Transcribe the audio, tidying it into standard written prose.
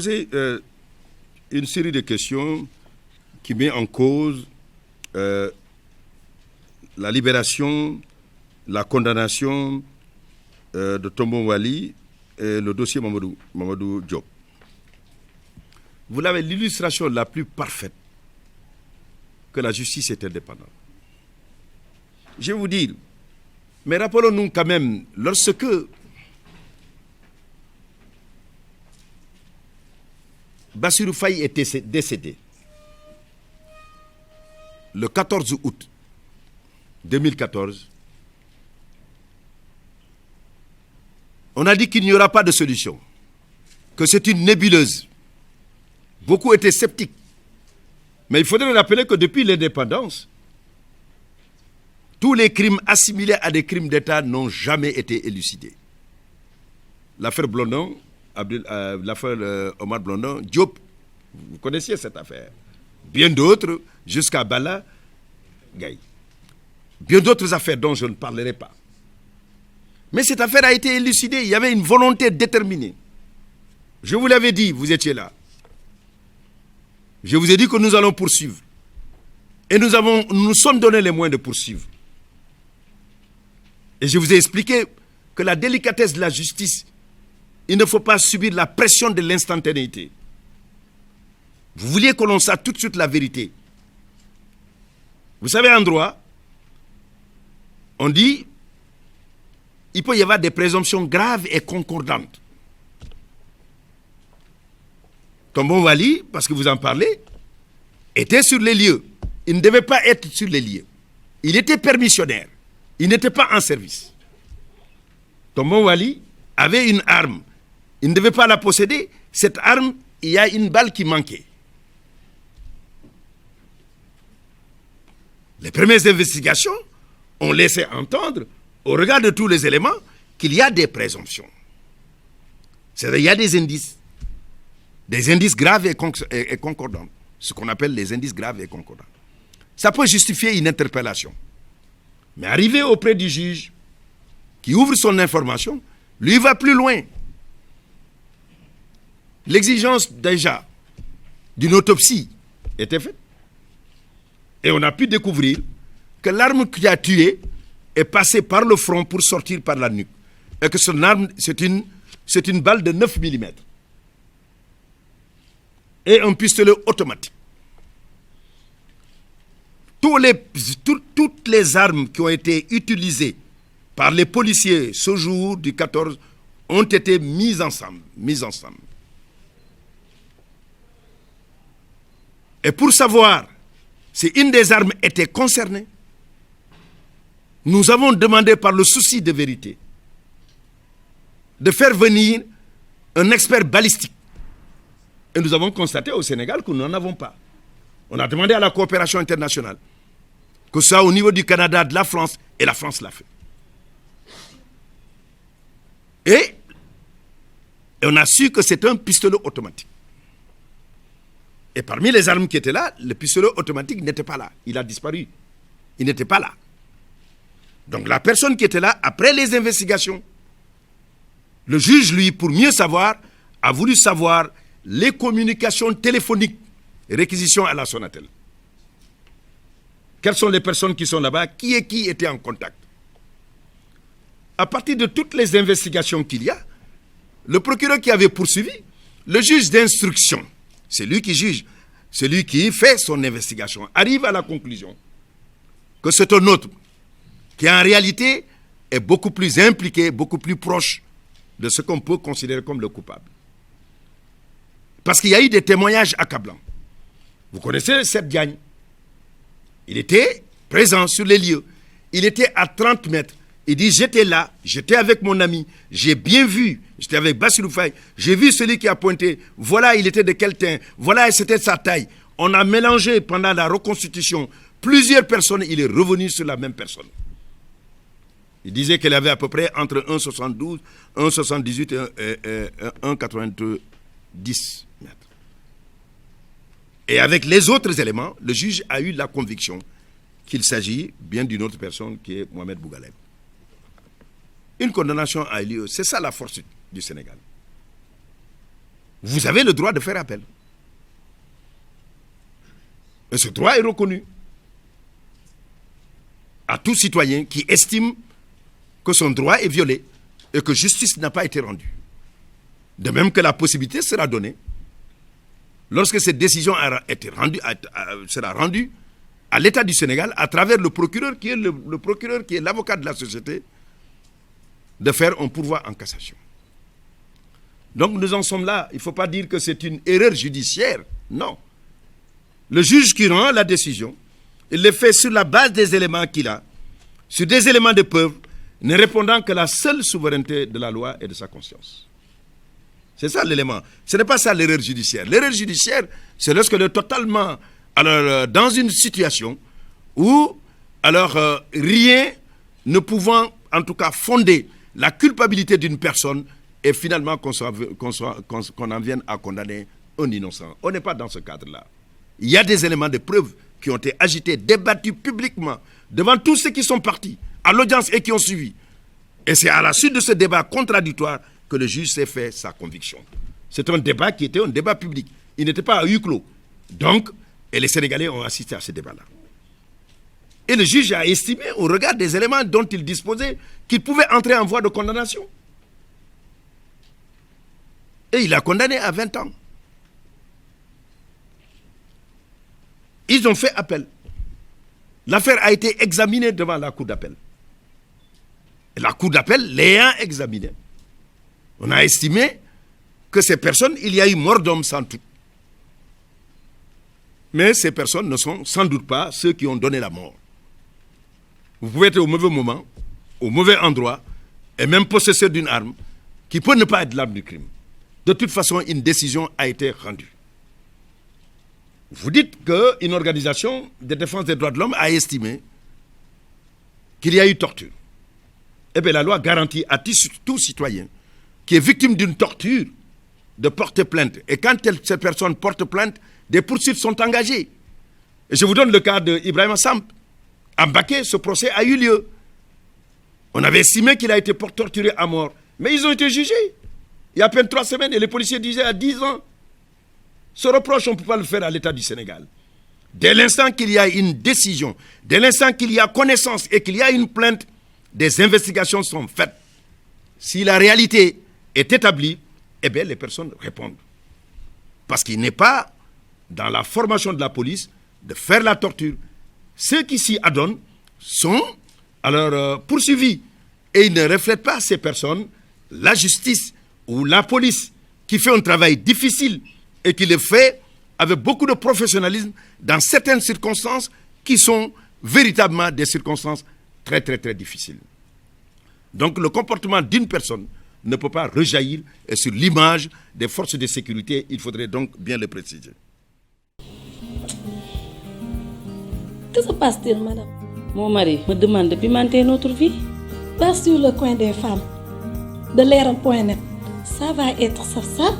Poser une série de questions qui met en cause la libération, la condamnation de Tombong Wali et le dossier Mamadou Diop. Vous l'avez l'illustration la plus parfaite que la justice est indépendante. Je vais vous dire, mais rappelons-nous quand même, lorsque Bassirou Faye était décédé, le 14 août 2014, on a dit qu'il n'y aura pas de solution, que c'est une nébuleuse. Beaucoup étaient sceptiques. Mais il faudrait rappeler que depuis l'indépendance, tous les crimes assimilés à des crimes d'État n'ont jamais été élucidés. L'affaire Blondin, l'affaire Omar Blondin, Diop, vous connaissiez cette affaire. Bien d'autres, jusqu'à Bala Gaye. Bien d'autres affaires dont je ne parlerai pas. Mais cette affaire a été élucidée. Il y avait une volonté déterminée. Je vous l'avais dit, vous étiez là. Je vous ai dit que nous allons poursuivre. Et nous nous sommes donné les moyens de poursuivre. Et je vous ai expliqué que la délicatesse de la justice, il ne faut pas subir la pression de l'instantanéité. Vous vouliez que l'on sache tout de suite la vérité. Vous savez, en droit, on dit il peut y avoir des présomptions graves et concordantes. Tombong Wali, parce que vous en parlez, était sur les lieux. Il ne devait pas être sur les lieux. Il était permissionnaire. Il n'était pas en service. Tombong Wali avait une arme. Il ne devait pas la posséder. Cette arme, il y a une balle qui manquait. Les premières investigations ont laissé entendre, au regard de tous les éléments, qu'il y a des présomptions. C'est-à-dire qu'il y a des indices graves et concordants, ce qu'on appelle les indices graves et concordants. Ça peut justifier une interpellation. Mais arrivé auprès du juge, qui ouvre son information, lui va plus loin. L'exigence déjà d'une autopsie était faite. Et on a pu découvrir que l'arme qui a tué est passée par le front pour sortir par la nuque. Et que son arme, c'est une balle de 9 mm. Et un pistolet automatique. Toutes les armes qui ont été utilisées par les policiers ce jour du 14 ont été mises ensemble. Et pour savoir si une des armes était concernée, nous avons demandé par le souci de vérité de faire venir un expert balistique. Et nous avons constaté au Sénégal que nous n'en avons pas. On a demandé à la coopération internationale, que ce soit au niveau du Canada, de la France, et la France l'a fait. Et on a su que c'est un pistolet automatique. Et parmi les armes qui étaient là, le pistolet automatique n'était pas là. Il a disparu. Il n'était pas là. Donc la personne qui était là, après les investigations, le juge, lui, pour mieux savoir, a voulu savoir les communications téléphoniques, réquisitions à la Sonatel. Quelles sont les personnes qui sont là-bas? Qui était en contact? À partir de toutes les investigations qu'il y a, le procureur qui avait poursuivi, le juge d'instruction, c'est lui qui juge, celui qui fait son investigation, arrive à la conclusion que c'est un autre qui en réalité est beaucoup plus impliqué, beaucoup plus proche de ce qu'on peut considérer comme le coupable. Parce qu'il y a eu des témoignages accablants. Vous connaissez Seb Diagne. Il était présent sur les lieux. Il était à 30 mètres. Il dit, j'étais là, j'étais avec mon ami, j'ai bien vu, j'étais avec Bassirou Faye, j'ai vu celui qui a pointé, voilà, il était de quel teint, voilà, c'était sa taille. On a mélangé pendant la reconstitution plusieurs personnes, il est revenu sur la même personne. Il disait qu'elle avait à peu près entre 1,72, 1,78 et 1,90 mètres. Et avec les autres éléments, le juge a eu la conviction qu'il s'agit bien d'une autre personne qui est Mohamed Bougaleb. Une condamnation a eu lieu. C'est ça la force du Sénégal. vous avez le droit de faire appel. Et ce droit est reconnu à tout citoyen qui estime que son droit est violé et que justice n'a pas été rendue. De même que la possibilité sera donnée, lorsque cette décision sera rendue à l'État du Sénégal, à travers le procureur qui est l'avocat de la société, de faire un pourvoi en cassation. Donc nous en sommes là. Il ne faut pas dire que c'est une erreur judiciaire. Non. Le juge qui rend la décision, il le fait sur la base des éléments qu'il a, sur des éléments de preuve, ne répondant que la seule souveraineté de la loi et de sa conscience. C'est ça l'élément. Ce n'est pas ça l'erreur judiciaire. L'erreur judiciaire, c'est lorsque totalement, dans une situation où, rien ne pouvant, en tout cas, fonder la culpabilité d'une personne et finalement qu'on en vienne à condamner un innocent. On n'est pas dans ce cadre-là. Il y a des éléments de preuve qui ont été agités, débattus publiquement, devant tous ceux qui sont partis à l'audience et qui ont suivi. Et c'est à la suite de ce débat contradictoire que le juge s'est fait sa conviction. C'est un débat qui était un débat public. Il n'était pas à huis clos. Donc, et les Sénégalais ont assisté à ce débat-là. Et le juge a estimé, au regard des éléments dont il disposait, qu'il pouvait entrer en voie de condamnation. Et il a condamné à 20 ans. Ils ont fait appel. L'affaire a été examinée devant la cour d'appel. Et la cour d'appel l'ayant examinée, on a estimé que ces personnes, il y a eu mort d'homme sans doute. Mais ces personnes ne sont sans doute pas ceux qui ont donné la mort. Vous pouvez être au mauvais moment, au mauvais endroit, et même possesseur d'une arme, qui peut ne pas être l'arme du crime. De toute façon, une décision a été rendue. Vous dites qu'une organisation de défense des droits de l'homme a estimé qu'il y a eu torture. Eh bien, la loi garantit à tout citoyen qui est victime d'une torture de porter plainte. Et quand ces personnes portent plainte, des poursuites sont engagées. Et je vous donne le cas d'Ibrahima Samb. À Mbacké, ce procès a eu lieu. On avait estimé qu'il a été torturé à mort. Mais ils ont été jugés. Il y a à peine 3 semaines, et les policiers disaient à 10 ans. Ce reproche, on ne peut pas le faire à l'État du Sénégal. Dès l'instant qu'il y a une décision, dès l'instant qu'il y a connaissance et qu'il y a une plainte, des investigations sont faites. Si la réalité est établie, eh bien, les personnes répondent. Parce qu'il n'est pas dans la formation de la police de faire la torture. Ceux qui s'y adonnent sont alors poursuivis. Et ils ne reflètent pas ces personnes, la justice ou la police, qui fait un travail difficile et qui le fait avec beaucoup de professionnalisme dans certaines circonstances qui sont véritablement des circonstances très, très, très difficiles. Donc le comportement d'une personne ne peut pas rejaillir sur l'image des forces de sécurité. Il faudrait donc bien le préciser. Que se passe-t-il, madame? Mon mari me demande de pimenter notre vie. Pas sur le coin des femmes de Leral.net. Ça va être ça.